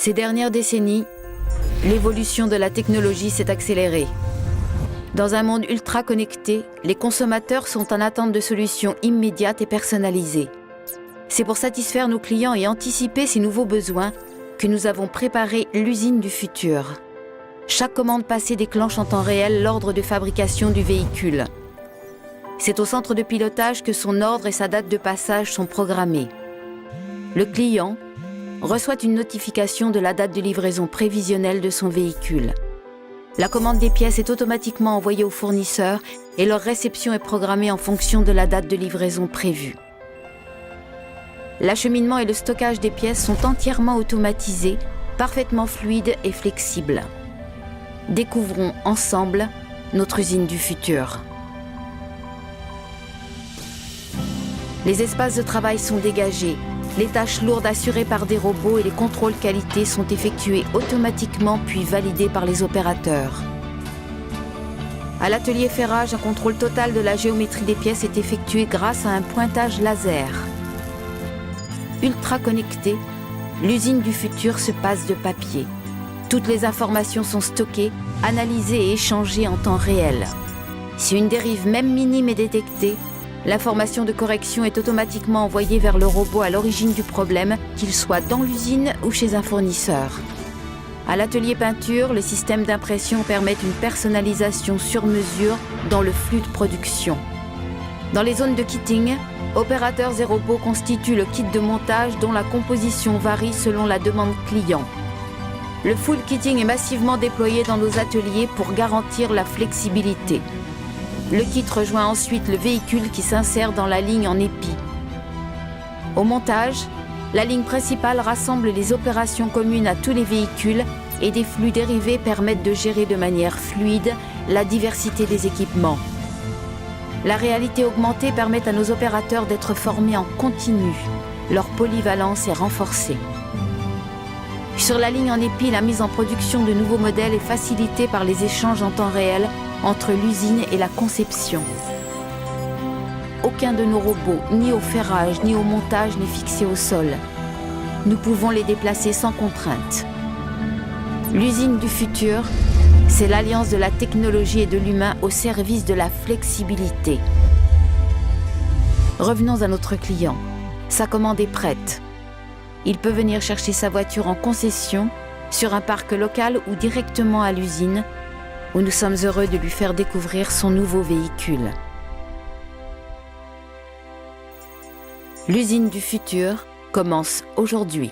Ces dernières décennies, l'évolution de la technologie s'est accélérée. Dans un monde ultra connecté, les consommateurs sont en attente de solutions immédiates et personnalisées. C'est pour satisfaire nos clients et anticiper ces nouveaux besoins que nous avons préparé l'usine du futur. Chaque commande passée déclenche en temps réel l'ordre de fabrication du véhicule. C'est au centre de pilotage que son ordre et sa date de passage sont programmés. Le client reçoit une notification de la date de livraison prévisionnelle de son véhicule. La commande des pièces est automatiquement envoyée au fournisseur et leur réception est programmée en fonction de la date de livraison prévue. L'acheminement et le stockage des pièces sont entièrement automatisés, parfaitement fluides et flexibles. Découvrons ensemble notre usine du futur. Les espaces de travail sont dégagés, les tâches lourdes assurées par des robots et les contrôles qualité sont effectués automatiquement puis validés par les opérateurs. À l'atelier ferrage, un contrôle total de la géométrie des pièces est effectué grâce à un pointage laser. Ultra connectée, l'usine du futur se passe de papier. Toutes les informations sont stockées, analysées et échangées en temps réel. Si une dérive même minime est détectée, l'information de correction est automatiquement envoyée vers le robot à l'origine du problème, qu'il soit dans l'usine ou chez un fournisseur. À l'atelier peinture, les systèmes d'impression permettent une personnalisation sur mesure dans le flux de production. Dans les zones de kitting, opérateurs et robots constituent le kit de montage dont la composition varie selon la demande client. Le full kitting est massivement déployé dans nos ateliers pour garantir la flexibilité. Le kit rejoint ensuite le véhicule qui s'insère dans la ligne en épi. Au montage, la ligne principale rassemble les opérations communes à tous les véhicules et des flux dérivés permettent de gérer de manière fluide la diversité des équipements. La réalité augmentée permet à nos opérateurs d'être formés en continu. Leur polyvalence est renforcée. Sur la ligne en épi, la mise en production de nouveaux modèles est facilitée par les échanges en temps réel entre l'usine et la conception. Aucun de nos robots, ni au ferrage, ni au montage, n'est fixé au sol. Nous pouvons les déplacer sans contrainte. L'usine du futur, c'est l'alliance de la technologie et de l'humain au service de la flexibilité. Revenons à notre client. Sa commande est prête. Il peut venir chercher sa voiture en concession, sur un parc local ou directement à l'usine, où nous sommes heureux de lui faire découvrir son nouveau véhicule. L'usine du futur commence aujourd'hui.